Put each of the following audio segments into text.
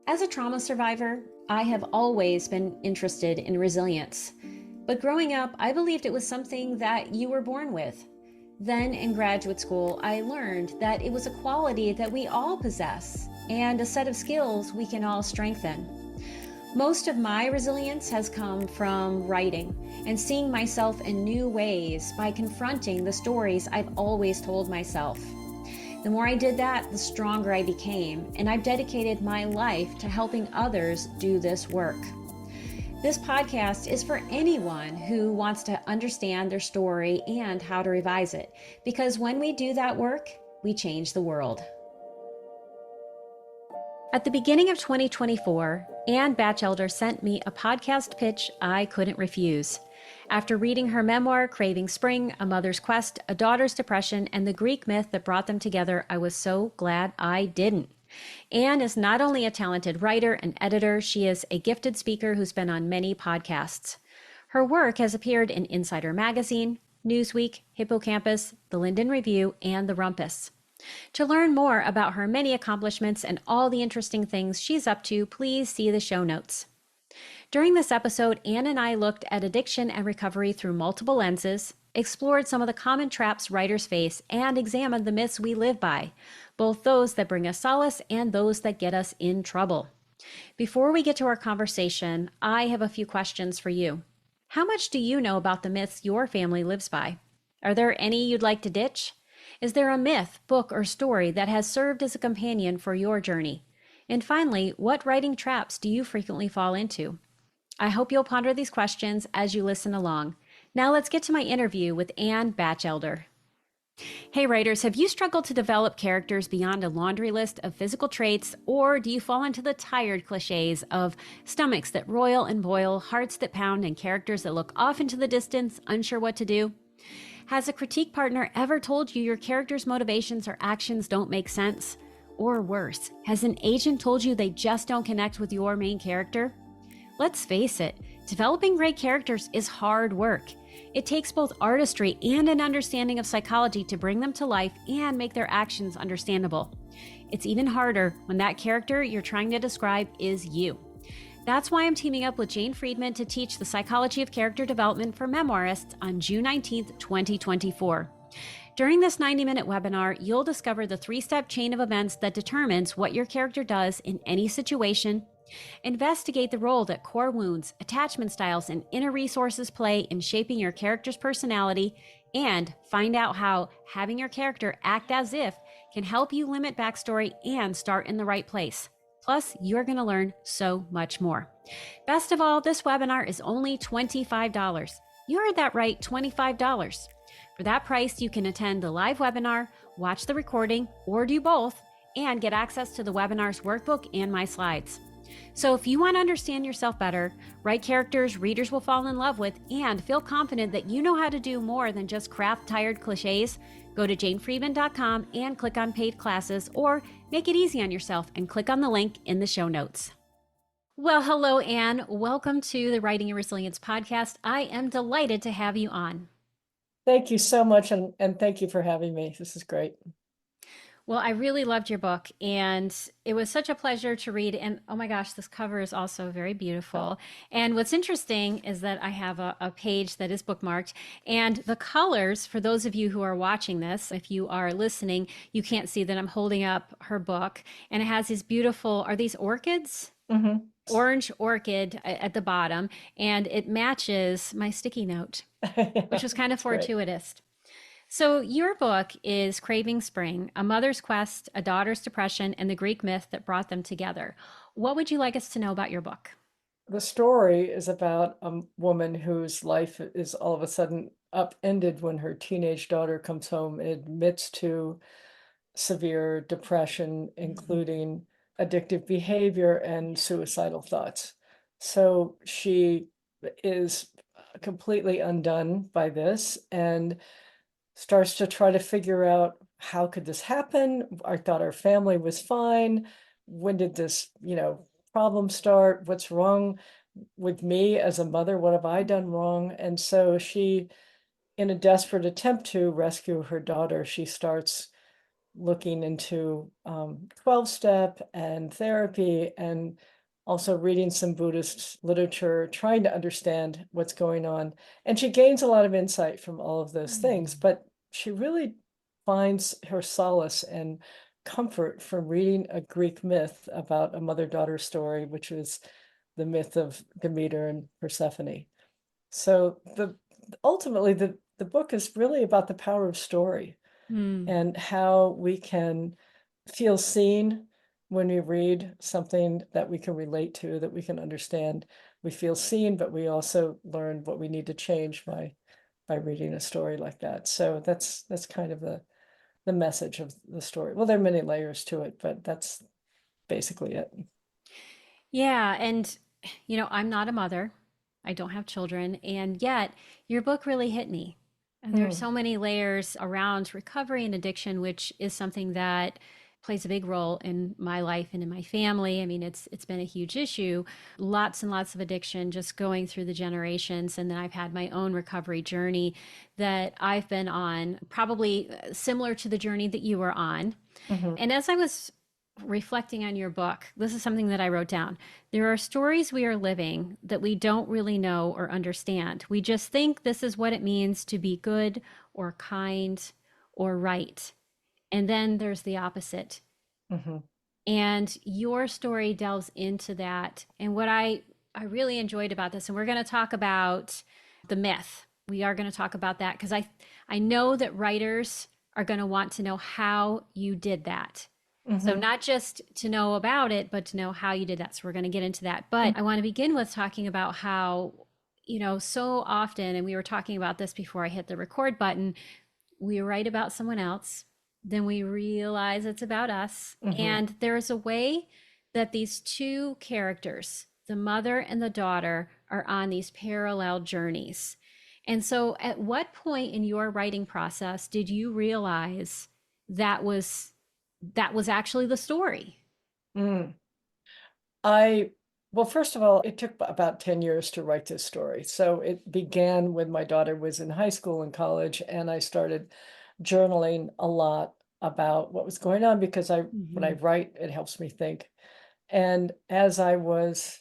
As a trauma survivor, I have always been interested in resilience. But growing up, I believed it was something that you were born with. Then in graduate school, I learned that it was a quality that we all possess and a set of skills we can all strengthen. Most of my resilience has come from writing and seeing myself in new ways by confronting the stories I've always told myself. The more I did that, the stronger I became, and I've dedicated my life to helping others do this work. This podcast is for anyone who wants to understand their story and how to revise it, because when we do that work, we change the world. At the beginning of 2024, Ann Batchelder sent me a podcast pitch I couldn't refuse. After reading her memoir, Craving Spring, A Mother's Quest, A Daughter's Depression, and the Greek myth that brought them together, I was so glad I didn't. Ann is not only a talented writer and editor, she is a gifted speaker who's been on many podcasts. Her work has appeared in Insider Magazine, Newsweek, Hippocampus, the Linden Review, and the Rumpus. To learn more about her many accomplishments and all the interesting things she's up to, please see the show notes. During this episode, Ann and I looked at addiction and recovery through multiple lenses, explored some of the common traps writers face, and examined the myths we live by, both those that bring us solace and those that get us in trouble. Before we get to our conversation, I have a few questions for you. How much do you know about the myths your family lives by? Are there any you'd like to ditch? Is there a myth, book, or story that has served as a companion for your journey? And finally, what writing traps do you frequently fall into? I hope you'll ponder these questions as you listen along. Now let's get to my interview with Ann Batchelder. Hey writers, have you struggled to develop characters beyond a laundry list of physical traits, or do you fall into the tired cliches of stomachs that roil and boil, hearts that pound, and characters that look off into the distance, unsure what to do? Has a critique partner ever told you your character's motivations or actions don't make sense? Or worse, has an agent told you they just don't connect with your main character? Let's face it, developing great characters is hard work. It takes both artistry and an understanding of psychology to bring them to life and make their actions understandable. It's even harder when that character you're trying to describe is you. That's why I'm teaming up with Jane Friedman to teach the psychology of character development for memoirists on June 19th, 2024. During this 90-minute webinar, you'll discover the three-step chain of events that determines what your character does in any situation, investigate the role that core wounds, attachment styles, and inner resources play in shaping your character's personality, and find out how having your character act as if can help you limit backstory and start in the right place. Plus, you're going to learn so much more. Best of all, this webinar is only $25. You heard that right, $25. For that price, you can attend the live webinar, watch the recording, or do both, and get access to the webinar's workbook and my slides. So if you want to understand yourself better, write characters readers will fall in love with, and feel confident that you know how to do more than just craft tired cliches, go to janefriedman.com and click on paid classes, or make it easy on yourself and click on the link in the show notes. Well, hello, Ann. Welcome to the Writing and Resilience podcast. I am delighted to have you on. Thank you so much, and thank you for having me. This is great. Well, I really loved your book, and it was such a pleasure to read. And oh my gosh, this cover is also very beautiful. And what's interesting is that I have a page that is bookmarked, and the colors, for those of you who are watching this, if you are listening, you can't see that I'm holding up her book, and it has these beautiful, are these orchids? Mm-hmm. Orange orchid at the bottom, and it matches my sticky note, which was kind of fortuitous. So your book is Craving Spring, A Mother's Quest, A Daughter's Depression, and the Greek myth that brought them together. What would you like us to know about your book? The story is about a woman whose life is all of a sudden upended when her teenage daughter comes home and admits to severe depression, including addictive behavior and suicidal thoughts. So she is completely undone by this and starts to try to figure out, how could this happen? I thought our family was fine. When did this, problem start? What's wrong with me as a mother? What have I done wrong? And so she, in a desperate attempt to rescue her daughter, she starts looking into 12-step and therapy, and also reading some Buddhist literature, trying to understand what's going on. And she gains a lot of insight from all of those things, Mm. but she really finds her solace and comfort from reading a Greek myth about a mother-daughter story, which is the myth of Demeter and Persephone. So the book is really about the power of story Mm. and how we can feel seen when we read something that we can relate to, that we can understand. We feel seen, but we also learn what we need to change by reading a story like that. So that's kind of the message of the story. Well, there are many layers to it, but that's basically it. Yeah, and I'm not a mother. I don't have children, and yet your book really hit me. And there are Mm, so many layers around recovery and addiction, which is something that plays a big role in my life and in my family. I mean, it's been a huge issue. Lots and lots of addiction just going through the generations, and then I've had my own recovery journey that I've been on, probably similar to the journey that you were on. mhm, And as I was reflecting on your book, this is something that I wrote down. There are stories we are living that we don't really know or understand. We just think this is what it means to be good or kind or right. And then there's the opposite. mhm, And your story delves into that. And what I really enjoyed about this, and we're going to talk about the myth. We are going to talk about that because I know that writers are going to want to know how you did that. So mhm, not just to know about it, but to know how you did that. So we're going to get into that. But I want to begin with talking about how, so often, and we were talking about this before I hit the record button, we write about someone else, then we realize it's about us. mhm. And there's a way that these two characters, the mother and the daughter, are on these parallel journeys. And so, at what point in your writing process did you realize that was actually the story? Mm. I well, first of all, it took about 10 years to write this story. So it began when my daughter was in high school and college, and I started journaling a lot about what was going on because when I Mm-hmm. write, it helps me think. And as I was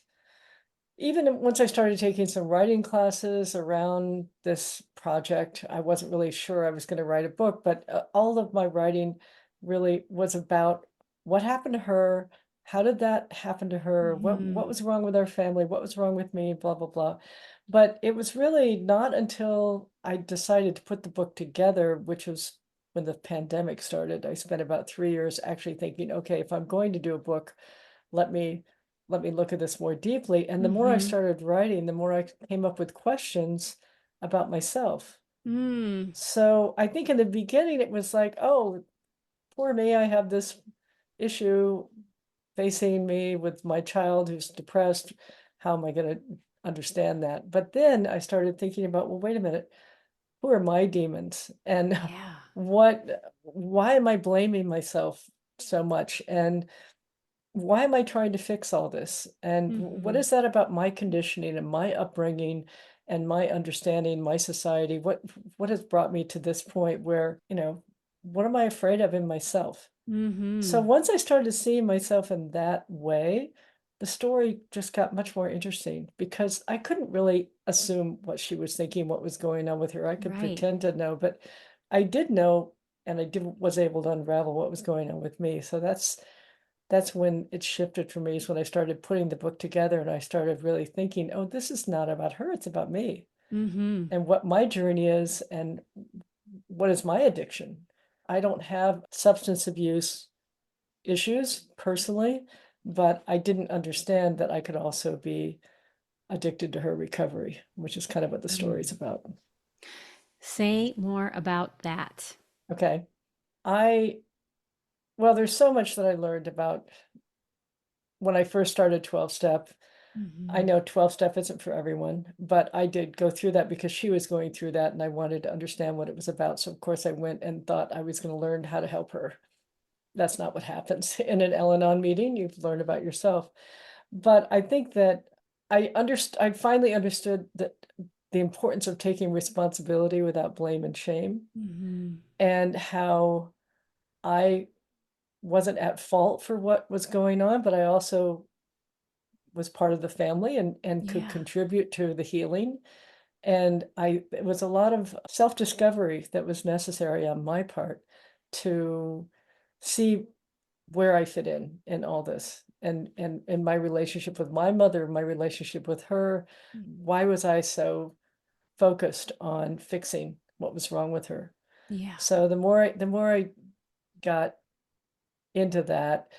even once I started taking some writing classes around this project, I wasn't really sure I was going to write a book, but all of my writing really was about what happened to her, how did that happen to her, what Mm-hmm. was wrong with our family, what was wrong with me, blah blah blah. But it was really not until I decided to put the book together, which was when the pandemic started. I spent about 3 years actually thinking, okay, if I'm going to do a book, let me let me look at this more deeply. And the more I Mm-hmm. started writing, the more I came up with questions about myself. Mm. So I think in the beginning it was like, oh, poor me, I have this issue facing me with my child who's depressed. How am I going to understand that? But then I started thinking about, well, wait a minute, who are my demons? And Yeah. why am I blaming myself so much? And why am I trying to fix all this? And what Mm-hmm. is that about my conditioning and my upbringing and my understanding, my society? What has brought me to this point where, what am I afraid of in myself? So Mm-hmm. once I started seeing myself in that way, the story just got much more interesting because I couldn't really assume what she was thinking, what was going on with her. I could Right. pretend to know, but I did know, and was able to unravel what was going on with me. So that's when it shifted for me, is when I started putting the book together and I started really thinking, oh, this is not about her, it's about me Mm-hmm. and what my journey is and what is my addiction. I don't have substance abuse issues personally, but I didn't understand that I could also be addicted to her recovery, which is kind of what the story's Mm. about. Say more about that. Okay. I, well, there's so much that I learned about when I first started 12 step. I Mm-hmm. know 12 step isn't for everyone, but I did go through that because she was going through that and I wanted to understand what it was about. So, of course, I went and thought I was going to learn how to help her. That's not what happens in an Al Anon meeting. You learn about yourself. But I think that I finally understood that the importance of taking responsibility without blame and shame, Mm-hmm. and how I wasn't at fault for what was going on, but I also was part of the family and could Yeah. contribute to the healing. And it was a lot of self-discovery that was necessary on my part to see where I fit in all this, and my relationship with my mother, my relationship with her. Why was I so focused on fixing what was wrong with her? Yeah. So the more I got into that,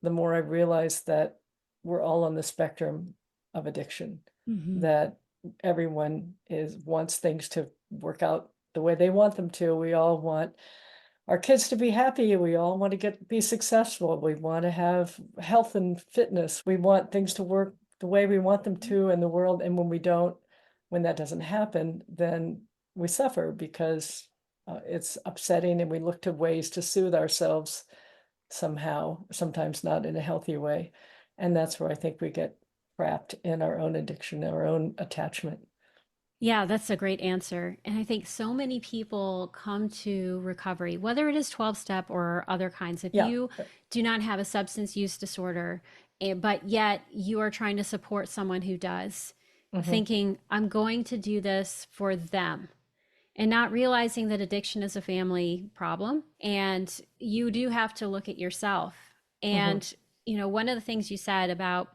the more I realized that we're all on the spectrum of addiction, Hmm. that everyone is wants things to work out the way they want them to. We all want our kids to be happy. We all want to be successful. We want to have health and fitness. We want things to work the way we want them to in the world. And when that doesn't happen, then we suffer because it's upsetting, and we look to ways to soothe ourselves somehow, sometimes not in a healthy way. And that's where I think we get trapped in our own addiction, our own attachment. Yeah, that's a great answer. And I think so many people come to recovery, whether it is 12 step or other kinds. If Yeah. you do not have a substance use disorder, but yet you are trying to support someone who does, Hmm. thinking, I'm going to do this for them, and not realizing that addiction is a family problem. And you do have to look at yourself. Hmm. And, one of the things you said about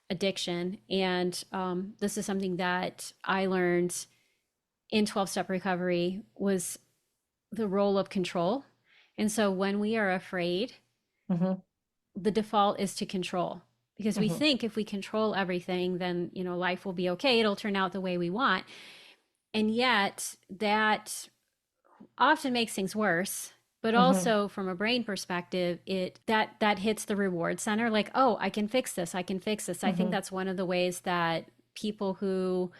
addiction, and this is something that I learned in 12 step recovery, was the role of control. And so when we are afraid, Hmm. the default is to control, because we Hmm. think if we control everything, then, life will be okay. It'll turn out the way we want. And yet that often makes things worse. But Hmm. also from a brain perspective, that hits the reward center, like, oh, I can fix this. I can fix this. I think Hmm. that's one of the ways that people who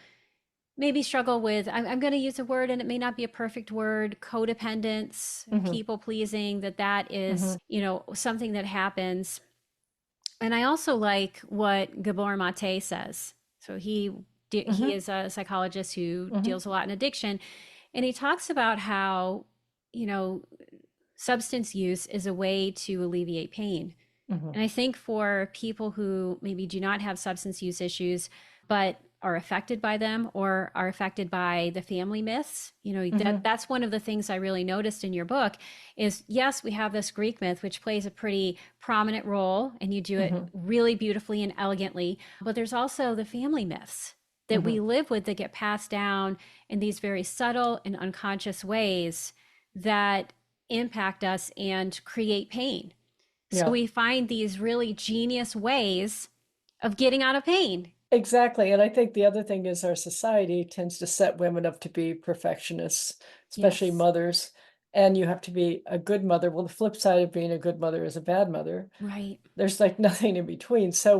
maybe struggle with, I'm going to use a word and it may not be a perfect word, codependence, Hmm. people pleasing, that Hmm. is, something that happens. And I also like what Gabor Mate says. So he Hmm. is a psychologist who Hmm. deals a lot in addiction, and he talks about how, you know substance use is a way to alleviate pain. Hmm. And I think for people who maybe do not have substance use issues, but are affected by them or are affected by the family myths, Hmm. that's one of the things I really noticed in your book is, yes, we have this Greek myth, which plays a pretty prominent role, and you do it Hmm. really beautifully and elegantly. But there's also the family myths that we Hmm. live with that get passed down in these very subtle and unconscious ways that impact us and create pain. So Yeah. we find these really genius ways of getting out of pain. Exactly. And I think the other thing is our society tends to set women up to be perfectionists, especially Yes. mothers. And you have to be a good mother. Well, the flip side of being a good mother is a bad mother. Right. There's like nothing in between. So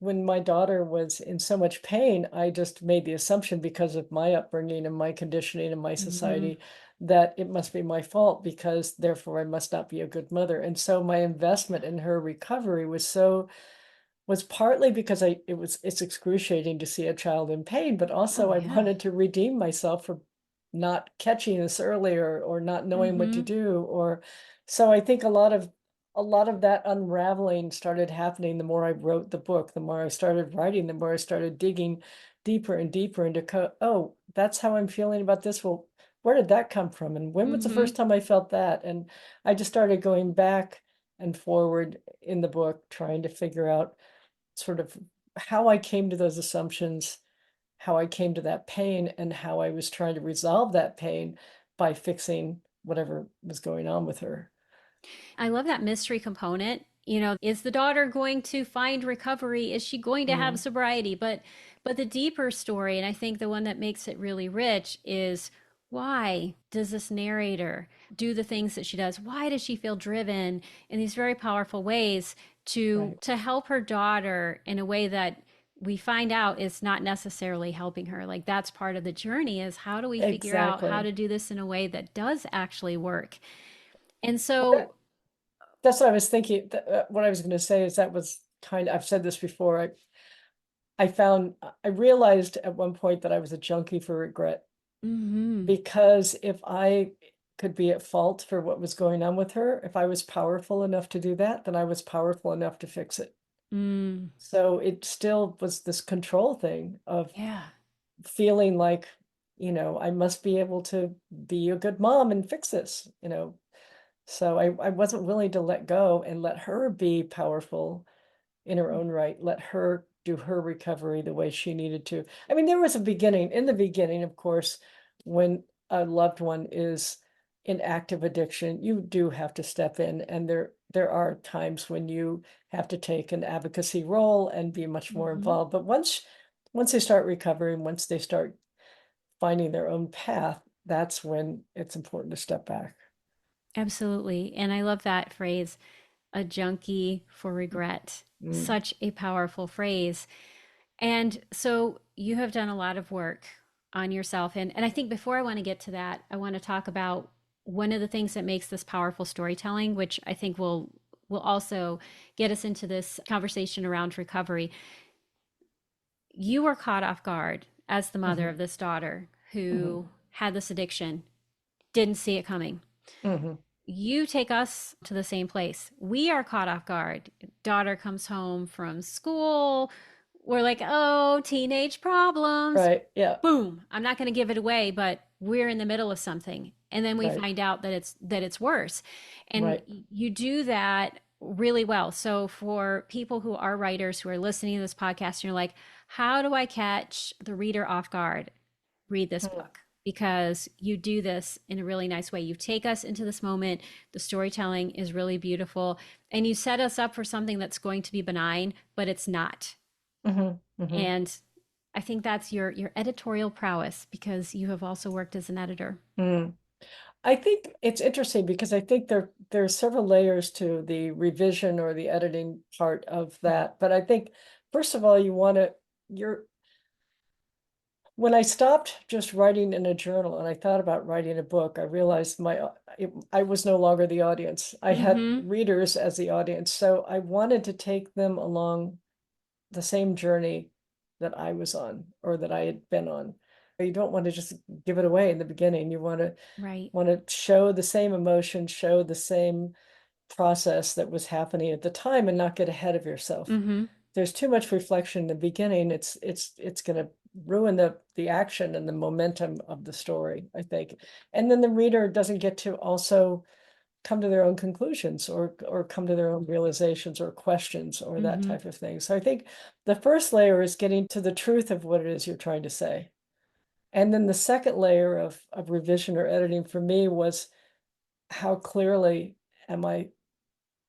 when my daughter was in so much pain, I just made the assumption, because of my upbringing and my conditioning and my Hmm. society, that it must be my fault, because therefore I must not be a good mother. And so my investment in her recovery was partly because it's excruciating to see a child in pain, but Oh, also I yeah. wanted to redeem myself for not catching this earlier, or not knowing what to Hmm. do. Or so I think a lot of that unraveling started happening the more I wrote the book, the more I started writing, the more I started digging deeper and deeper into oh, that's how I'm feeling about this. Well, where did that come from? And when was the Hmm. first time I felt that? And I just started going back and forward in the book, trying to figure out sort of how I came to those assumptions, how I came to that pain, and how I was trying to resolve that pain by fixing whatever was going on with her. I love that mystery component. Is the daughter going to find recovery? Is she going to have Mm, sobriety? But the deeper story, and I think the one that makes it really rich, is, why does this narrator do the things that she does? Why does she feel driven in these very powerful ways to right. to help her daughter in a way that we find out is not necessarily helping her? Like, that's part of the journey, is how do we figure out how Exactly. to do this in a way that does actually work? And Well, so. that's what I was thinking. What I was going to say is that was I've said this before. I realized at one point that I was a junkie for regret, Hmm. because if I could be at fault for what was going on with her. If I was powerful enough to do that, then I was powerful enough to fix it. Mm, So it still was this control thing of yeah. feeling like, I must be able to be a good mom and fix this. So I wasn't willing to let go and let her be powerful in her own right, let her do her recovery the way she needed to. I mean, there was a beginning. In the beginning, of course, when a loved one is in active addiction, you do have to step in, and there are times when you have to take an advocacy role and be much more Hmm. involved. But once they start recovering, once they start finding their own path, that's when it's important to step back. Absolutely. And I love that phrase, a junkie for regret. Mm, Such a powerful phrase. And so you have done a lot of work on yourself. And I think before I want to get to that, I want to talk about one of the things that makes this powerful storytelling, which I think will also get us into this conversation around recovery. You were caught off guard as the mother mhm, of this daughter mhm, who had this addiction, didn't see it coming. mhm. You take us to the same place. We are caught off guard. Daughter comes home from school. We're like, oh, teenage problems. Right. Yeah. Boom. I'm not going to give it away, but we're in the middle of something. And then we Right. find out that it's worse. And Right. you do that really well. So for people who are writers who are listening to this podcast, and you're like, how do I catch the reader off guard? Read this Mm, book because you do this in a really nice way. You take us into this moment. The storytelling is really beautiful, and you set us up for something that's going to be benign, but it's not. mhm, mhm, And I think that's your editorial prowess because you have also worked as an editor. mm. I think it's interesting because I think there are several layers to the revision or the editing part of that. But I think first of all, you're when I stopped just writing in a journal and I thought about writing a book, I realized I was no longer the audience. I had Mm-hmm. readers as the audience, so I wanted to take them along the same journey that I was on or that I had been on. You don't want to just give it away in the beginning. You Right. want to show the same emotion, show the same process that was happening at the time and not get ahead of yourself. Mm-hmm. There's too much reflection in the beginning. It's going to ruin the action and the momentum of the story, I think. And then the reader doesn't get to also come to their own conclusions or come to their own realizations or questions or that Mm-hmm. type of thing. So I think the first layer is getting to the truth of what it is you're trying to say. And then the second layer of revision or editing for me was how clearly am I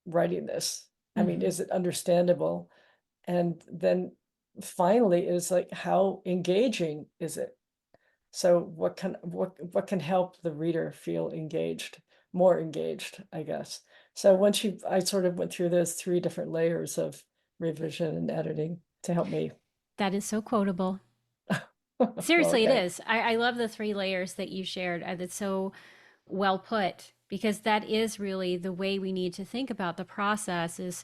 writing this? I mean, Mm-hmm. is it understandable? And then finally is like how engaging is it? So what can help the reader feel engaged, more engaged, I guess. So I sort of went through those three different layers of revision and editing to help me. That is so quotable. Well, Seriously, it okay. is. I love the three layers that you shared. That's so well put because that is really the way we need to think about the process is,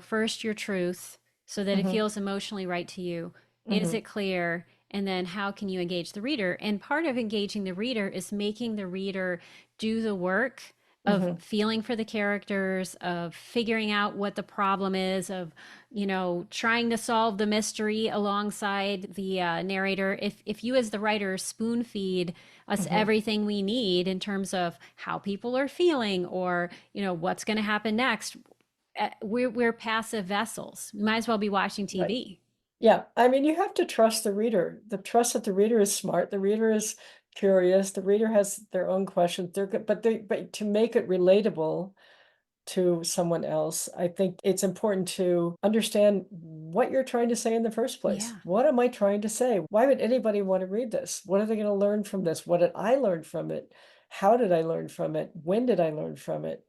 first your truth so that it Hmm. feels emotionally right to you. Is Hmm. it clear? And then how can you engage the reader? And part of engaging the reader is making the reader do the work of Hmm. feeling for the characters, of figuring out what the problem is, of trying to solve the mystery alongside the narrator. If you as the writer spoon feed us Hmm. everything we need in terms of how people are feeling or what's going to happen next, we're passive vessels. We might as well be watching Right. TV. Yeah, I mean, you have to trust the reader. The trust that the reader is smart, the reader is curious, the reader has their own questions. They're good, but to make it relatable to someone else, I think it's important to understand what you're trying to say in the first place. Yeah. What am I trying to say? Why would anybody want to read this? What are they going to learn from this? What did I learn from it? How did I learn from it? When did I learn from it?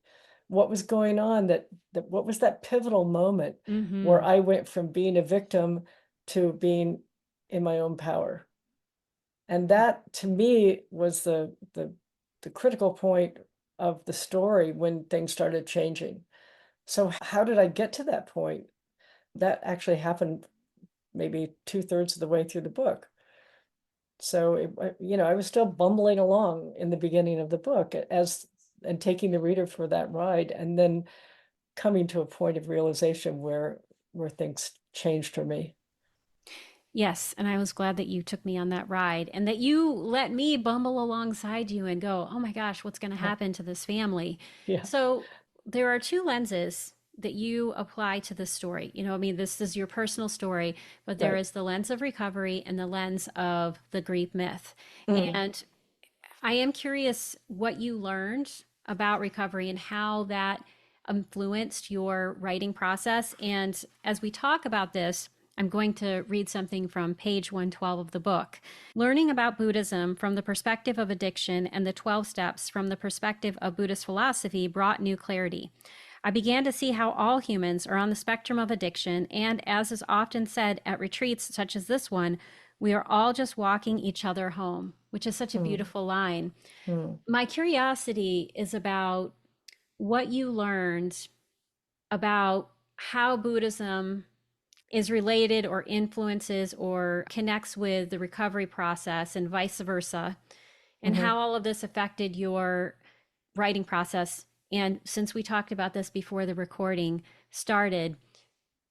What was going on that what was that pivotal moment where Mm-hmm. I went from being a victim to being in my own power? And that to me was the critical point of the story when things started changing. So how did I get to that point? That actually happened maybe two-thirds of the way through the book. So I was still bumbling along in the beginning of the book as and taking the reader for that ride, and then coming to a point of realization where things changed for me. Yes, and I was glad that you took me on that ride and that you let me bumble alongside you and go, oh my gosh, what's going to happen to this family? Yeah, So there are two lenses that you apply to this story. I mean, this is your personal story, but there right. is the lens of recovery and the lens of the Greek myth. Mm, And I am curious what you learned about recovery and how that influenced your writing process. And as we talk about this, I'm going to read something from page 112 of the book. Learning about Buddhism from the perspective of addiction and the 12 steps from the perspective of Buddhist philosophy brought new clarity. I began to see how all humans are on the spectrum of addiction, and as is often said at retreats such as this one, we are all just walking each other home, which is such a mm, beautiful line. mm, My curiosity is about what you learned about how Buddhism is related or influences or connects with the recovery process and vice versa, and mhm. how all of this affected your writing process. And since we talked about this before the recording started,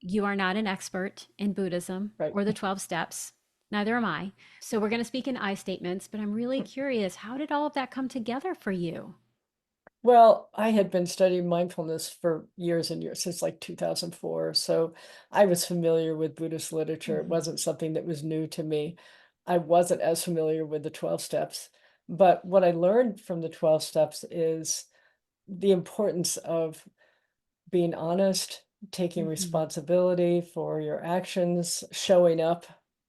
you are not an expert in Buddhism Right. or the 12 steps. Neither am I. So we're going to speak in I statements, but I'm really curious, how did all of that come together for you? Well, I had been studying mindfulness for years and years, since like 2004. So I was familiar with Buddhist literature. It Mm-hmm. wasn't something that was new to me. I wasn't as familiar with the 12 steps. But what I learned from the 12 steps is the importance of being honest, taking Mm-hmm. responsibility for your actions, showing up.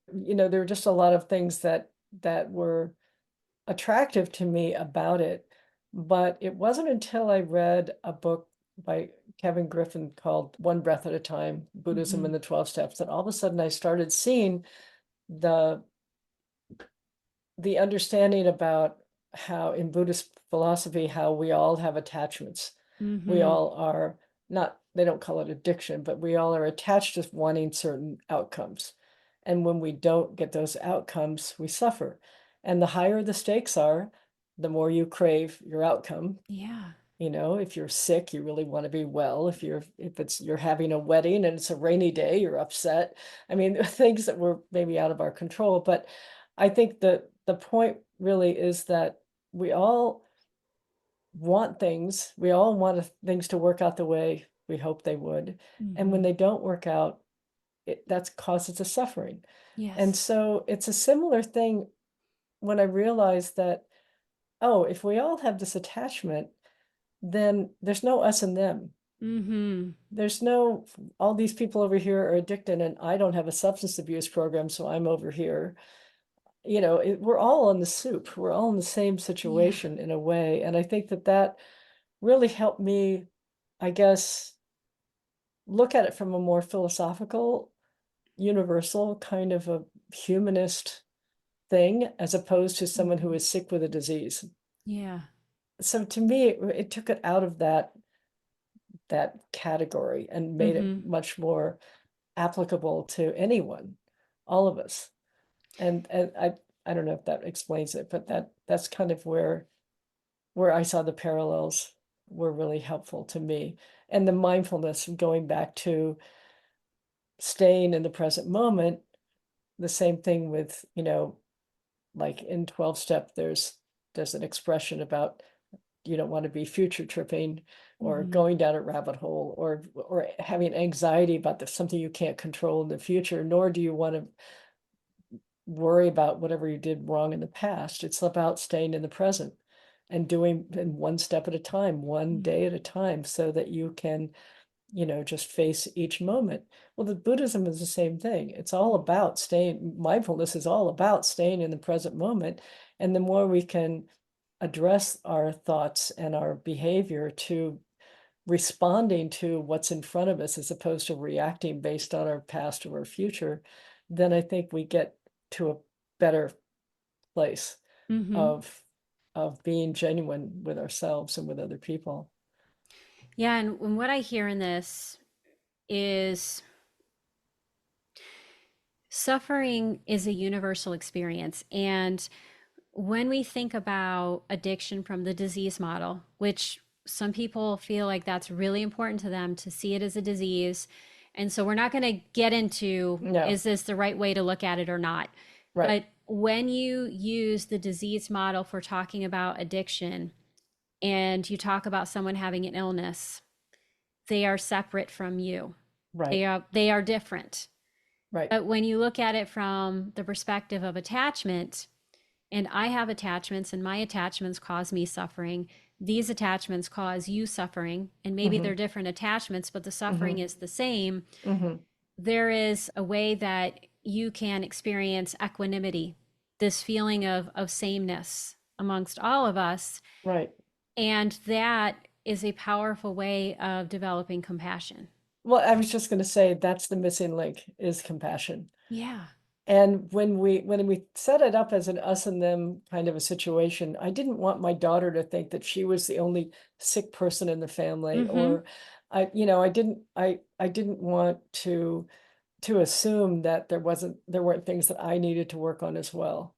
There were just a lot of things that were attractive to me about it. But it wasn't until I read a book by Kevin Griffin called One Breath at a Time, Buddhism Mm-hmm. and the 12 Steps, that all of a sudden I started seeing the the understanding about how in Buddhist philosophy, how we all have attachments. We Mm-hmm. all are not, they don't call it addiction, but we all are attached to wanting certain outcomes. And when we don't get those outcomes, we suffer. And the higher the stakes are, the more you crave your outcome. Yeah. If you're sick, you really want to be well. If you're having a wedding and it's a rainy day, you're upset. I mean, things that were maybe out of our control. But I think that the point really is that we all want things. We all want things to work out the way we hope they would. And when Mm-hmm. they don't work out, that's causes a suffering. And Yes. so it's a similar thing when I realized that, oh, if we all have this attachment, then there's no us and them. Mm-hmm. There's no, all these people over here are addicted and I don't have a substance abuse program, so I'm over here. We're all in the soup. We're all in the same Yeah. situation in a way. And I think that really helped me, I guess, look at it from a more philosophical, universal kind of a humanist thing, as opposed to someone who Mm-hmm. is sick with a disease. Yeah. So to me, it took it out of that category and made it Mm-hmm. much more applicable to anyone, all of us. And I don't know if that explains it, but that's kind of where I saw the parallels were really helpful to me. And the mindfulness of going back to staying in the present moment, the same thing with, like in 12 step, there's an expression about you don't want to be future tripping or Mm-hmm. going down a rabbit hole or having anxiety about something you can't control in the future, nor do you want to worry about whatever you did wrong in the past. It's about staying in the present and doing in one step at a time, one Mm-hmm. day at a time, so that you can, just face each moment. Well, the Buddhism is the same thing. It's all about staying, mindfulness is all about staying in the present moment. And the more we can address our thoughts and our behavior to responding to what's in front of us as opposed to reacting based on our past or our future, then I think we get to a better place Mm-hmm. of being genuine with ourselves and with other people. Yeah. And what I hear in this is Suffering is a universal experience. And when we think about addiction from the disease model, which some people feel like that's really important to them to see it as a disease. And so we're not going to get into No, is this the right way to look at it or not? right, But when you use the disease model for talking about addiction and you talk about someone having an illness, they are separate from you. right, They are different. right. But when you look at it from the perspective of attachment, and I have attachments, and my attachments cause me suffering. These attachments cause you suffering, and maybe Mm-hmm, they're different attachments, but the suffering mm-hmm, is the same. mm-hmm. There is a way that you can experience equanimity, this feeling of sameness amongst all of us. Right. And that is a powerful way of developing compassion. Well, I was just going to say that's the missing link is compassion. Yeah. And when we set it up as an us and them kind of a situation, I didn't want my daughter to think that she was the only sick person in the family, Mm-hmm. or I didn't want to assume that there weren't things that I needed to work on as well.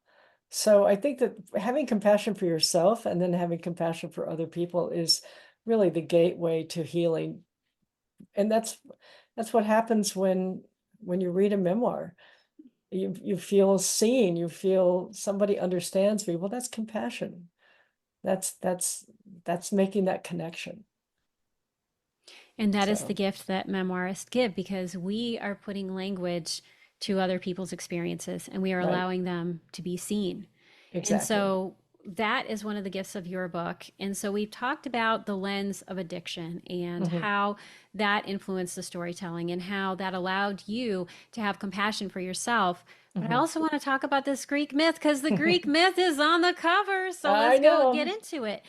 So I think that having compassion for yourself and then having compassion for other people is really the gateway to healing. And that's what happens when you read a memoir. You feel seen, you feel somebody understands me. Well, that's compassion. That's making that connection. And that is the So gift that memoirists give because we are putting language to other people's experiences and we are right, allowing them to be seen. And exactly. so that is one of the gifts of your book. And so we've talked about the lens of addiction and Hmm. how that influenced the storytelling and how that allowed you to have compassion for yourself. But I Hmm. also want to talk about this Greek myth because the Greek myth is on the cover. So I let's go get know. into it.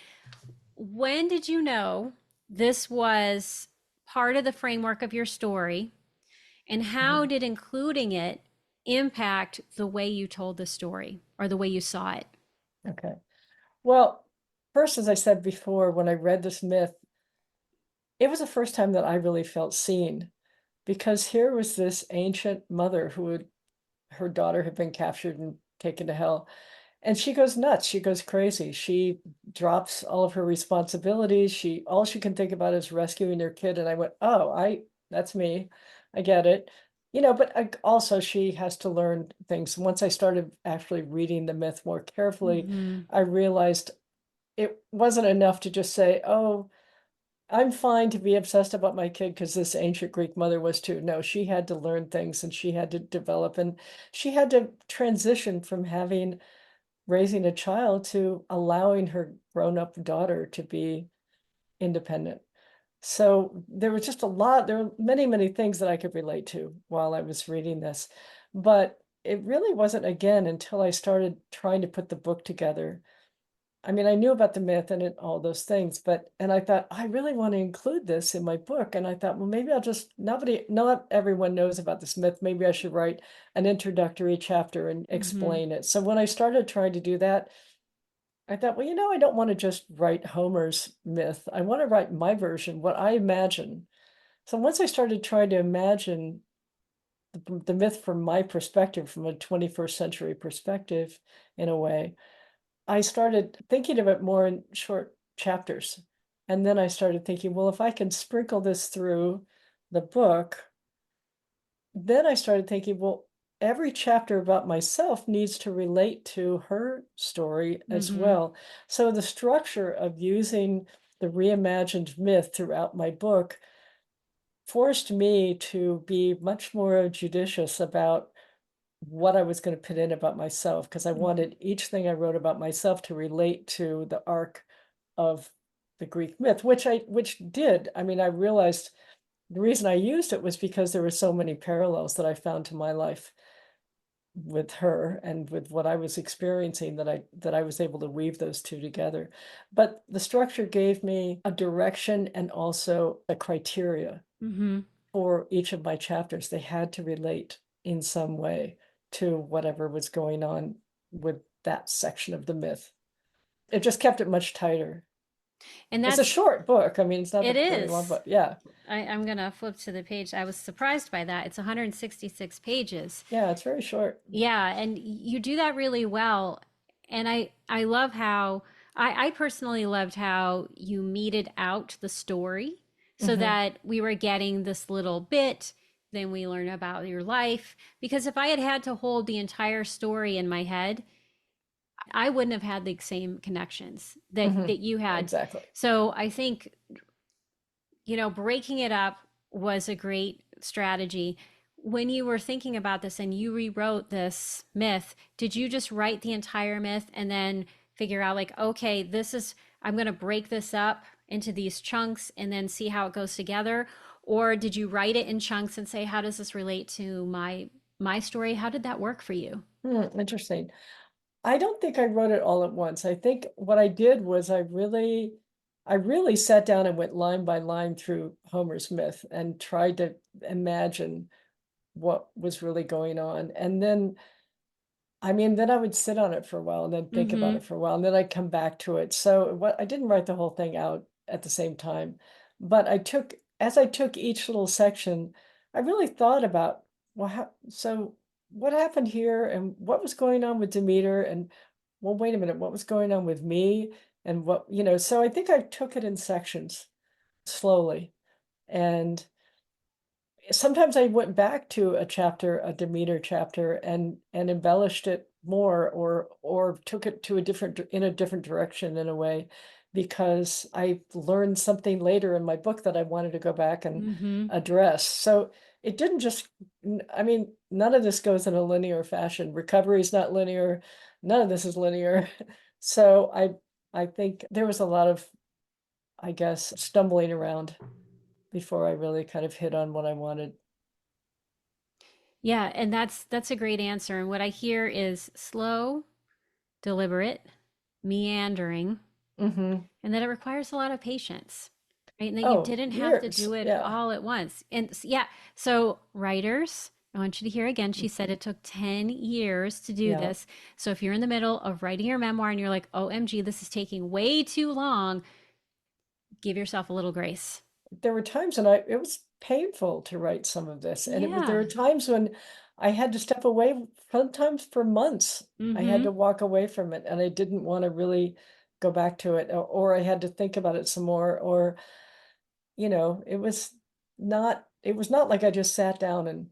When did you know this was part of the framework of your story? And how Mhm. did including it impact the way you told the story or the way you saw it? Okay. Well, first, as I said before, when I read this myth, it was the first time that I really felt seen because here was this ancient mother her daughter had been captured and taken to hell. And she goes nuts. She goes crazy. She drops all of her responsibilities. All she can think about is rescuing her kid. And I went, oh, that's me. I get it. But also she has to learn things. Once I started actually reading the myth more carefully, Mm-hmm. I realized it wasn't enough to just say, oh, I'm fine to be obsessed about my kid because this ancient Greek mother was too. No, she had to learn things and she had to develop and she had to transition from raising a child to allowing her grown-up daughter to be independent. So there were many, many things that I could relate to while I was reading this. But it really wasn't again until I started trying to put the book together. I mean, I knew about the myth and all those things, and I thought, I really want to include this in my book. And I thought, well, maybe not everyone knows about this myth. Maybe I should write an introductory chapter and Mm-hmm. explain it. So when I started trying to do that, I thought, well, I don't want to just write Homer's myth. I want to write my version, what I imagine. So once I started trying to imagine the myth from my perspective, from a 21st century perspective, in a way, I started thinking of it more in short chapters. And then I started thinking, well, if I can sprinkle this through the book, then I started thinking, well, every chapter about myself needs to relate to her story as Mm-hmm. well. So the structure of using the reimagined myth throughout my book forced me to be much more judicious about what I was going to put in about myself because I Mm-hmm. wanted each thing I wrote about myself to relate to the arc of the Greek myth, which did. I mean, I realized the reason I used it was because there were so many parallels that I found to my life with her and with what I was experiencing that I was able to weave those two together. But the structure gave me a direction and also a criteria Mm-hmm. for each of my chapters. They had to relate in some way to whatever was going on with that section of the myth. It just kept it much tighter. And It's a that's, short book. I mean, it's not it a very long is. book. Yeah. I'm going to flip to the page. I was surprised by that. It's 166 pages. Yeah, it's very short. Yeah, and you do that really well. And I love how I personally loved how you meted out the story so Hmm. that we were getting this little bit, then we learn about your life. Because if I had had to hold the entire story in my head, I wouldn't have had the same connections Hmm. that you had. Exactly. So I think, breaking it up was a great strategy. When you were thinking about this and you rewrote this myth, did you just write the entire myth and then figure out, like, okay, I'm going to break this up into these chunks and then see how it goes together? Or did you write it in chunks and say, how does this relate to my story? How did that work for you? Interesting. I don't think I wrote it all at once. I think what I did was I really sat down and went line by line through Homer's myth and tried to imagine what was really going on. And then, I mean, then I would sit on it for a while and then think about Mm-hmm. it for a while, and then I'd come back to it. So what I didn't write the whole thing out at the same time, but as I took each little section, I really thought about, well, so what happened here and what was going on with Demeter, and well, wait a minute, what was going on with me, and so I think I took it in sections slowly. And sometimes I went back to a chapter, a Demeter chapter, and embellished it more, or took it to in a different direction in a way, because I learned something later in my book that I wanted to go back and Mm-hmm. address. So it didn't just, I mean, none of this goes in a linear fashion. Recovery is not linear. None of this is linear. So I think there was a lot of, I guess, stumbling around before I really kind of hit on what I wanted. Yeah, and that's a great answer. And what I hear is slow, deliberate, meandering, Hmm. and that it requires a lot of patience, right? And that you Oh, didn't have to years. do it Yeah. all at once. And yeah, so writers, I want you to hear again, she said it took 10 years to do Yeah. this. So if you're in the middle of writing your memoir and you're like, OMG, this is taking way too long, give yourself a little grace. There were times when it was painful to write some of this. And there Yeah. were times when I had to step away, sometimes for months. I had Mm-hmm. to walk away from it, and I didn't want to really go back to it, or I had to think about it some more, or, it was not like I just sat down and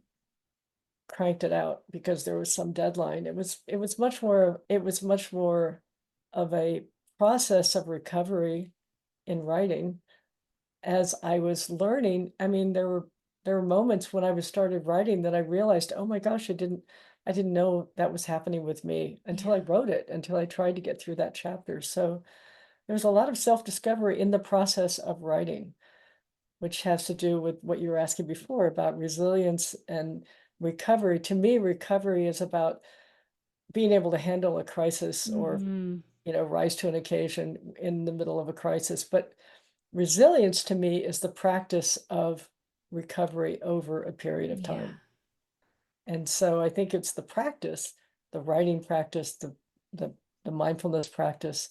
cranked it out because there was some deadline. It was much more of a process of recovery in writing as I was learning. I mean, there were moments when I was started writing that I realized, oh my gosh, I didn't know that was happening with me until I Yeah. wrote it, until I tried to get through that chapter. So there's a lot of self-discovery in the process of writing, which has to do with what you were asking before about resilience and recovery. To me, recovery is about being able to handle a crisis, or Mm-hmm. rise to an occasion in the middle of a crisis. But resilience to me is the practice of recovery over a period of Yeah. time. And so I think it's the practice, the writing practice, the the mindfulness practice,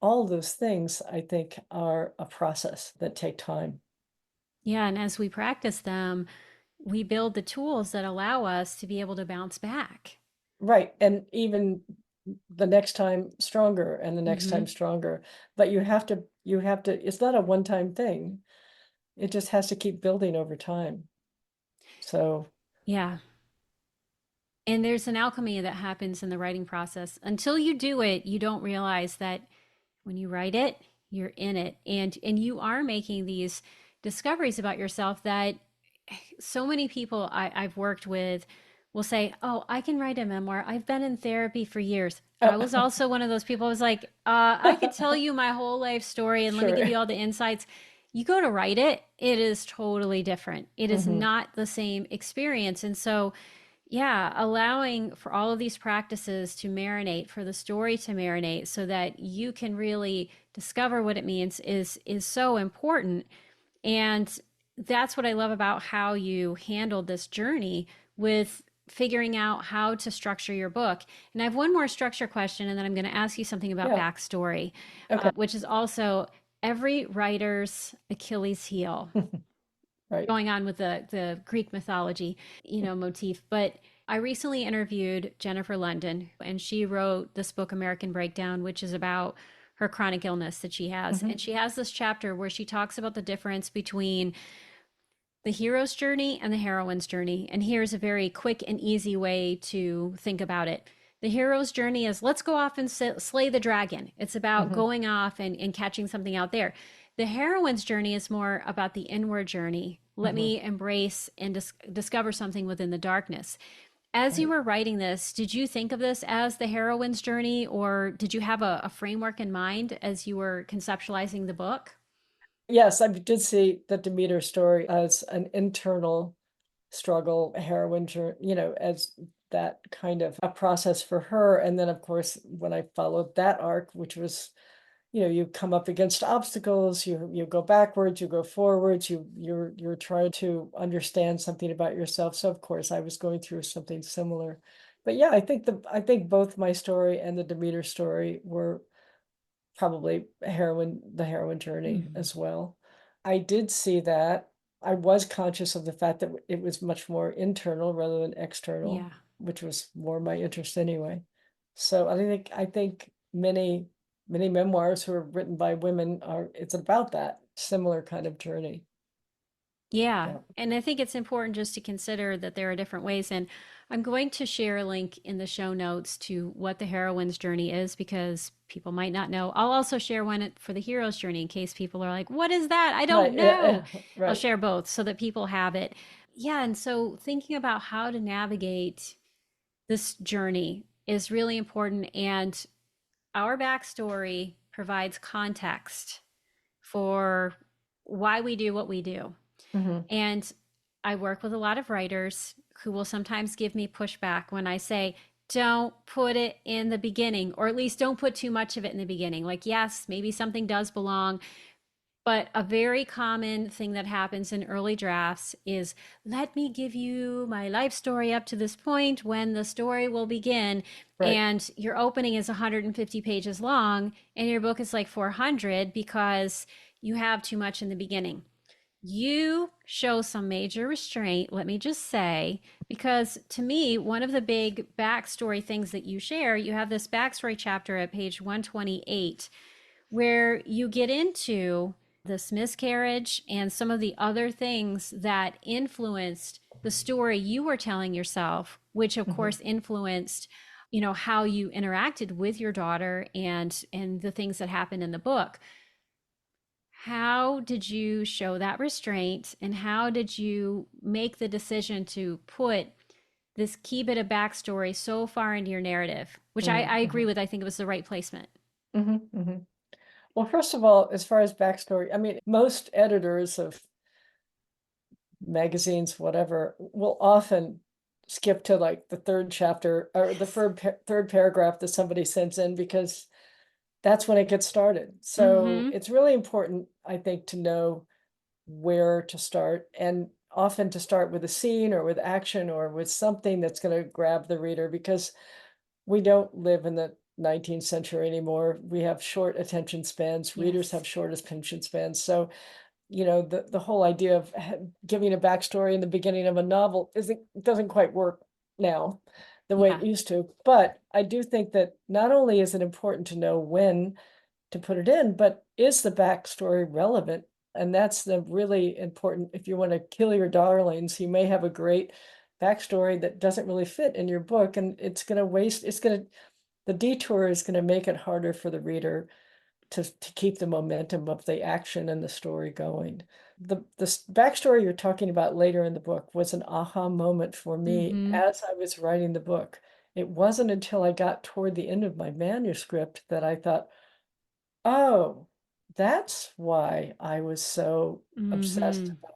all those things I think are a process that take time. Yeah. And as we practice them, we build the tools that allow us to be able to bounce back. Right. And even the next time stronger, and the next Mm-hmm. time stronger. But you have to, it's not a one-time thing. It just has to keep building over time. So, Yeah. And there's an alchemy that happens in the writing process. Until you do it, you don't realize that when you write it, you're in it. And you are making these discoveries about yourself that so many people I've worked with will say, "Oh, I can write a memoir. I've been in therapy for years." I was also one of those people. I was like, I could tell you my whole life story and let me give sure. you all the insights. You go to write it, it is totally different. It is Hmm. not the same experience. And so, yeah, allowing for all of these practices to marinate, for the story to marinate so that you can really discover what it means is so important. And that's what I love about how you handled this journey with figuring out how to structure your book. And I have one more structure question, and then I'm going to ask you something about Yeah. backstory, Okay. which is also every writer's Achilles heel, Right. going on with the Greek mythology, motif. But I recently interviewed Jennifer Linden, and she wrote this book, American Breakdown, which is about her chronic illness that she has. Hmm. And she has this chapter where she talks about the difference between the hero's journey and the heroine's journey. And here's a very quick and easy way to think about it. The hero's journey is let's go off and slay the dragon. It's about Hmm. going off and catching something out there. The heroine's journey is more about the inward journey. Let Hmm. me embrace and discover something within the darkness. As you Right. were writing this, did you think of this as the heroine's journey, or did you have a framework in mind as you were conceptualizing the book? Yes, I did see the Demeter story as an internal struggle, heroine, as that kind of a process for her. And then, of course, when I followed that arc, which was, you come up against obstacles, you go backwards, you go forwards, you're trying to understand something about yourself. So of course I was going through something similar. But yeah, I think both my story and the Demeter story were probably the heroine journey Mm-hmm. as well. I did see that. I was conscious of the fact that it was much more internal rather than external, Yeah. which was more my interest anyway. So I think many memoirs who are written by women are it's about that similar kind of journey. Yeah. Yeah. And I think it's important just to consider that there are different ways. And I'm going to share a link in the show notes to what the heroine's journey is because people might not know. I'll also share one for the hero's journey in case people are like, what is that? I don't Right. know. I'll Right. share both so that people have it. Yeah. And so thinking about how to navigate this journey is really important. And our backstory provides context for why we do what we do. Hmm. And I work with a lot of writers who will sometimes give me pushback when I say, don't put it in the beginning, or at least don't put too much of it in the beginning. Like, yes, maybe something does belong, but a very common thing that happens in early drafts is let me give you my life story up to this point when the story will begin. Right. And your opening is 150 pages long, and your book is like 400 because you have too much in the beginning. You show some major restraint, let me just say, because to me, one of the big backstory things that you share, you have this backstory chapter at page 128 where you get into this miscarriage and some of the other things that influenced the story you were telling yourself, which of Hmm. course influenced how you interacted with your daughter and the things that happened in the book. How did you show that restraint, and how did you make the decision to put this key bit of backstory so far into your narrative, which I agree Hmm. with. I think it was the right placement. Hmm. Hmm. Well, first of all, as far as backstory, I mean, most editors of magazines, whatever, will often skip to like the third chapter or the Yes. third paragraph that somebody sends in because that's when it gets started. So Mm-hmm. it's really important, I think, to know where to start and often to start with a scene or with action or with something that's going to grab the reader because we don't live in the 19th century anymore. We have short attention spans. Readers Yes. have short attention spans. So the whole idea of giving a backstory in the beginning of a novel doesn't quite work now the way Yeah. it used to. But I do think that not only is it important to know when to put it in, but is the backstory relevant? And that's the really important. If you want to kill your darlings, you may have a great backstory that doesn't really fit in your book, and the detour is going to make it harder for the reader to keep the momentum of the action and the story going. The backstory you're talking about later in the book was an aha moment for me Mm-hmm. as I was writing the book. It wasn't until I got toward the end of my manuscript that I thought, oh, that's why I was so obsessed Mm-hmm. about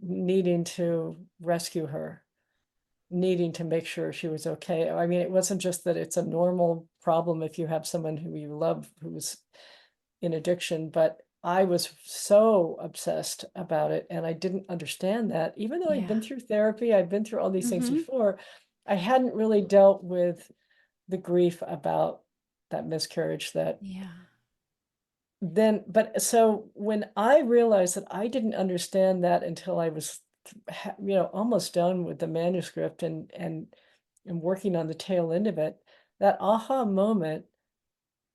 needing to rescue her, needing to make sure she was okay. I mean, it wasn't just that it's a normal problem if you have someone who you love who's in addiction, but I was so obsessed about it and I didn't understand that. Even though I'd Yeah. been through therapy, I'd been through all these things Mm-hmm. before, I hadn't really dealt with the grief about that miscarriage that Yeah. then, but so when I realized that I didn't understand that until I was, almost done with the manuscript and working on the tail end of it, that aha moment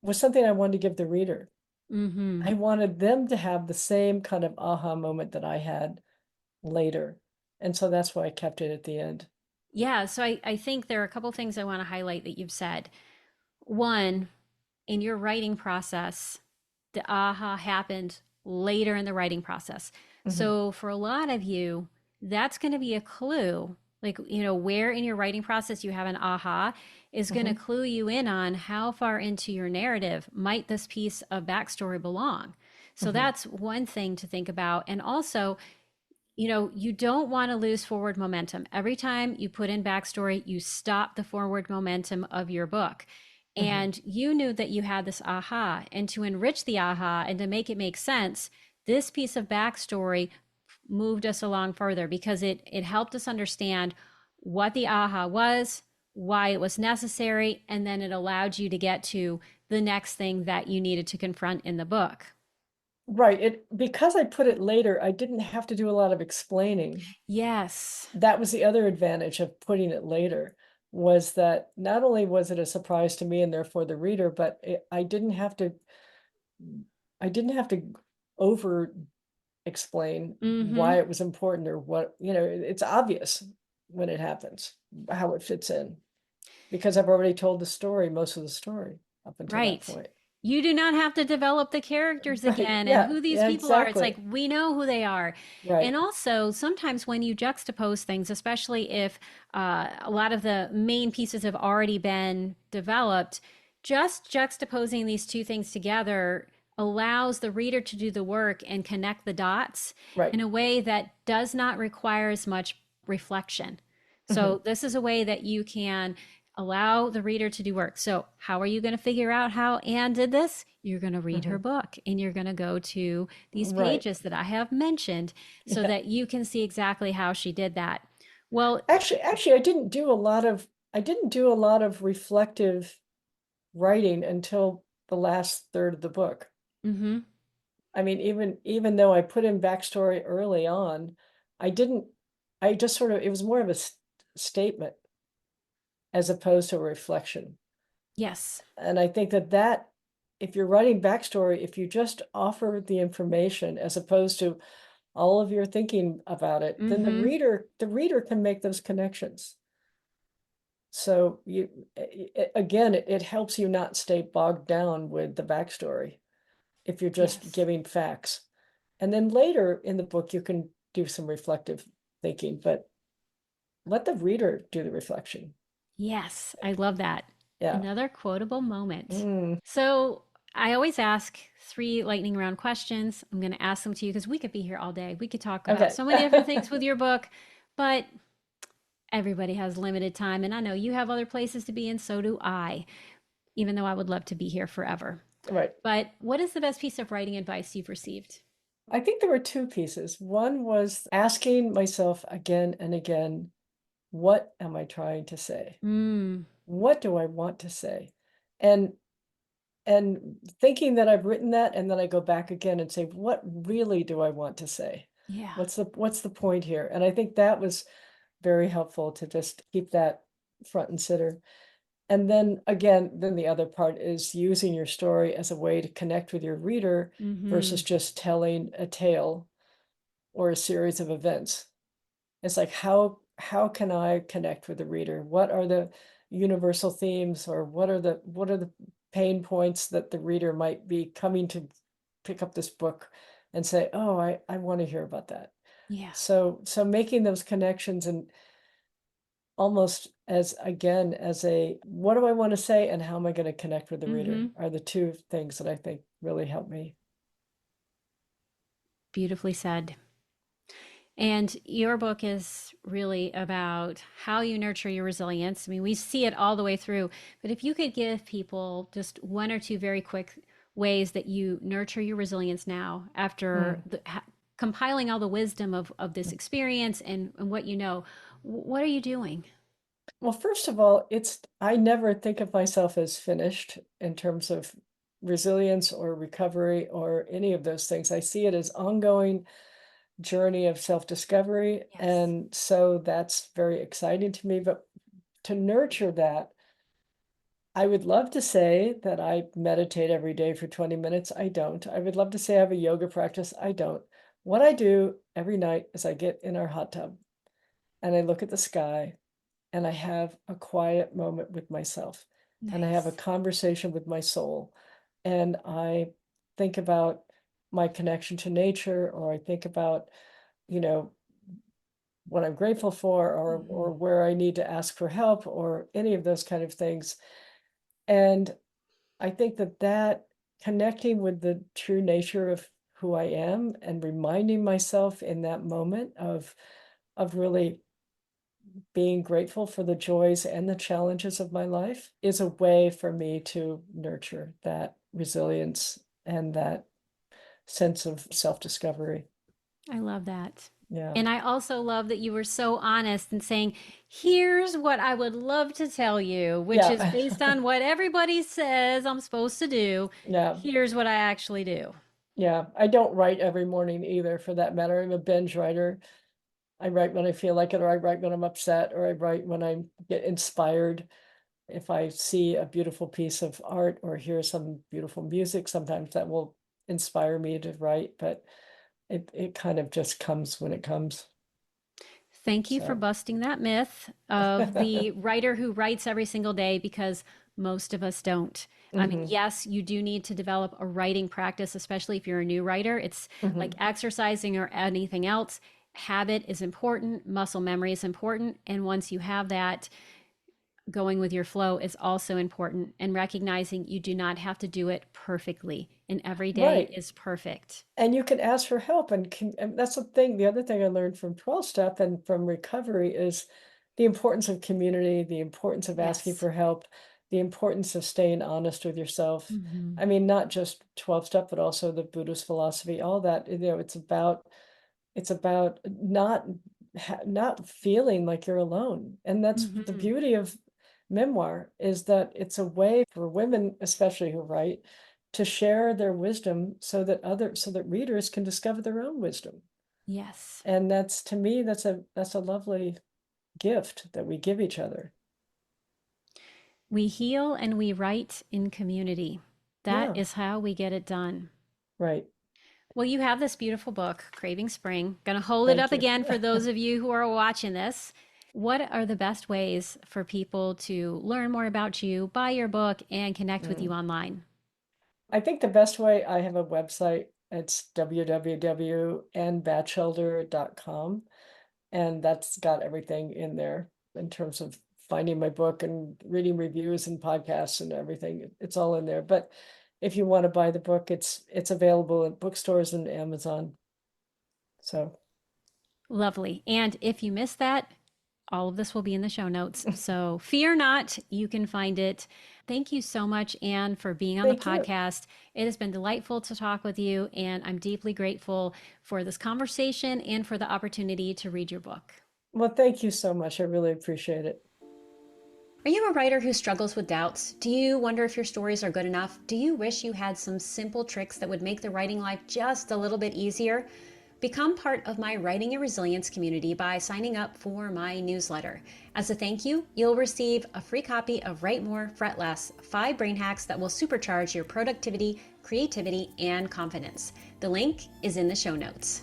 was something I wanted to give the reader. Mm-hmm. I wanted them to have the same kind of aha moment that I had later. And so that's why I kept it at the end. Yeah, so I think there are a couple things I want to highlight that you've said. One, in your writing process, the aha happened later in the writing process. Hmm. So for a lot of you, that's going to be a clue. Like, where in your writing process you have an aha is going to Hmm. clue you in on how far into your narrative might this piece of backstory belong. So Hmm. that's one thing to think about. And also, you don't want to lose forward momentum. Every time you put in backstory, you stop the forward momentum of your book. Hmm. And you knew that you had this aha. And to enrich the aha and to make it make sense, this piece of backstory moved us along further because it helped us understand what the aha was, why it was necessary, and then it allowed you to get to the next thing that you needed to confront in the book. Right. Because I put it later, I didn't have to do a lot of explaining. Yes. That was the other advantage of putting it later, was that not only was it a surprise to me and therefore the reader, but I didn't have to over explain Mm-hmm. why it was important or what, it's obvious when it happens, how it fits in, because I've already told the story, most of the story up until that Right. point. You do not have to develop the characters Right. again and Yeah. who these Yeah, people are. It's like exactly. we know who they are. Right. And also, sometimes when you juxtapose things, especially if a lot of the main pieces have already been developed, just juxtaposing these two things together allows the reader to do the work and connect the dots Right. in a way that does not require as much reflection. Hmm. So, this is a way that you can allow the reader to do work. So, how are you going to figure out how Anne did this? You're going to read her Hmm. book and you're going to go to these Right. pages that I have mentioned so Yeah. that you can see exactly how she did that. Well, Actually, I didn't do a lot of reflective writing until the last third of the book. mm-hmm, I mean, even though I put in backstory early on, I didn't. I just sort of it was more of a statement as opposed to a reflection. yes, And I think that if you're writing backstory, if you just offer the information as opposed to all of your thinking about it, then the mm-hmm, reader can make those connections. So again, it helps you not stay bogged down with the backstory if you're just yes, giving facts. And then later in the book, you can do some reflective thinking, but let the reader do the reflection. yes, I love that. Yeah. Another quotable moment. Mm, So, I always ask three lightning round questions. I'm going to ask them to you because we could be here all day. We could talk about okay. so many different things with your book, but everybody has limited time. And I know you have other places to be, and so do I, even though I would love to be here forever. Right. But what is the best piece of writing advice you've received? I think there were two pieces. One was asking myself again and again, what am I trying to say? Mm, What do I want to say? And and thinking that I've written that, and then I go back again and say, what really do I want to say? yeah. What's the point here? And I think that was very helpful to just keep that front and center. And then again, then the other part is using your story as a way to connect with your reader Mm-hmm. versus just telling a tale or a series of events. It's like how can I connect with the reader? What are the universal themes, or what are the pain points that the reader might be coming to pick up this book and say, oh, I want to hear about that. Yeah. So making those connections, and almost as again as a what do I want to say and how am I going to connect with the reader, Mm-hmm. are the two things that I think really help me. Beautifully said. And your book is really about how you nurture your resilience. I mean, we see it all the way through, but if you could give people just one or two very quick ways that you nurture your resilience now after Mm. compiling all the wisdom of this experience and what you know, what are you doing? Well, first of all, I never think of myself as finished in terms of resilience or recovery or any of those things. I see it as ongoing journey of self-discovery. Yes. And so that's very exciting to me. But to nurture that, I would love to say that I meditate every day for 20 minutes. I don't. I would love to say I have a yoga practice. I don't. What I do every night is I get in our hot tub and I look at the sky and I have a quiet moment with myself and I have a Nice. conversation with my soul and I think about my connection to nature, or I think about, you know, what I'm grateful for, or Mhm. where I need to ask for help, or any of those kind of things. And I think that connecting with the true nature of who I am and reminding myself in that moment of really being grateful for the joys and the challenges of my life is a way for me to nurture that resilience and that sense of self-discovery. I love that. Yeah. And I also love that you were so honest in saying, here's what I would love to tell you, which is Yeah. based on what everybody says I'm supposed to do. Yeah. Here's what I actually do. Yeah. I don't write every morning either, for that matter. I'm a binge writer. I write when I feel like it, or I write when I'm upset, or I write when I get inspired. If I see a beautiful piece of art or hear some beautiful music, sometimes that will inspire me to write, but it kind of just comes when it comes. Thank you for So busting that myth of the writer who writes every single day, because most of us don't. I mean, hmm yes, you do need to develop a writing practice, especially if you're a new writer. It's like hmm exercising or anything else. Habit is important, muscle memory is important. And once you have that, going with your flow is also important, and recognizing you do not have to do it perfectly, and every day Right. is perfect. And you can ask for help, and that's the thing. The other thing I learned from 12 step and from recovery is the importance of community, the importance of asking Yes. for help, the importance of staying honest with yourself. Hmm. I mean, not just 12 step, but also the Buddhist philosophy, all that, it's about not feeling like you're alone. And that's the Hmm. beauty of memoir, is that it's a way for women, especially who write, to share their wisdom so that readers can discover their own wisdom. Yes. And that's, to me, that's a lovely gift that we give each other. We heal and we write in community. That Yeah, is how we get it done. right. Well, you have this beautiful book, Craving Spring. Gonna hold it Thank up you. again for those of you who are watching this. What are the best ways for people to learn more about you, buy your book, and connect with you Mm. online? I think the best way, I have a website. It's www.annbatchelder.com. And that's got everything in there in terms of finding my book and reading reviews and podcasts and everything. It's all in there. But if you want to buy the book, it's available at bookstores and Amazon. So Lovely. And if you missed that, all of this will be in the show notes. So fear not, you can find it. Thank you so much, Anne, for being on the thank you. podcast. It has been delightful to talk with you, and I'm deeply grateful for this conversation and for the opportunity to read your book. Well, thank you so much. I really appreciate it. Are you a writer who struggles with doubts? Do you wonder if your stories are good enough? Do you wish you had some simple tricks that would make the writing life just a little bit easier? Become part of my Writing and Resilience community by signing up for my newsletter. As a thank you, you'll receive a free copy of Write More, Fret Less, 5 brain hacks that will supercharge your productivity, creativity, and confidence. The link is in the show notes.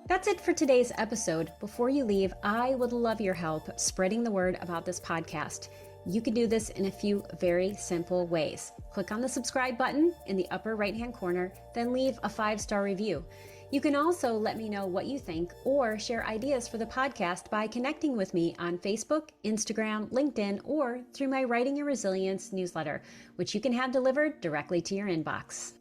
That's it for today's episode. Before you leave, I would love your help spreading the word about this podcast. You can do this in a few very simple ways. Click on the subscribe button in the upper right-hand corner, then leave a 5-star review. You can also let me know what you think or share ideas for the podcast by connecting with me on Facebook, Instagram, LinkedIn, or through my Writing and Resilience newsletter, which you can have delivered directly to your inbox.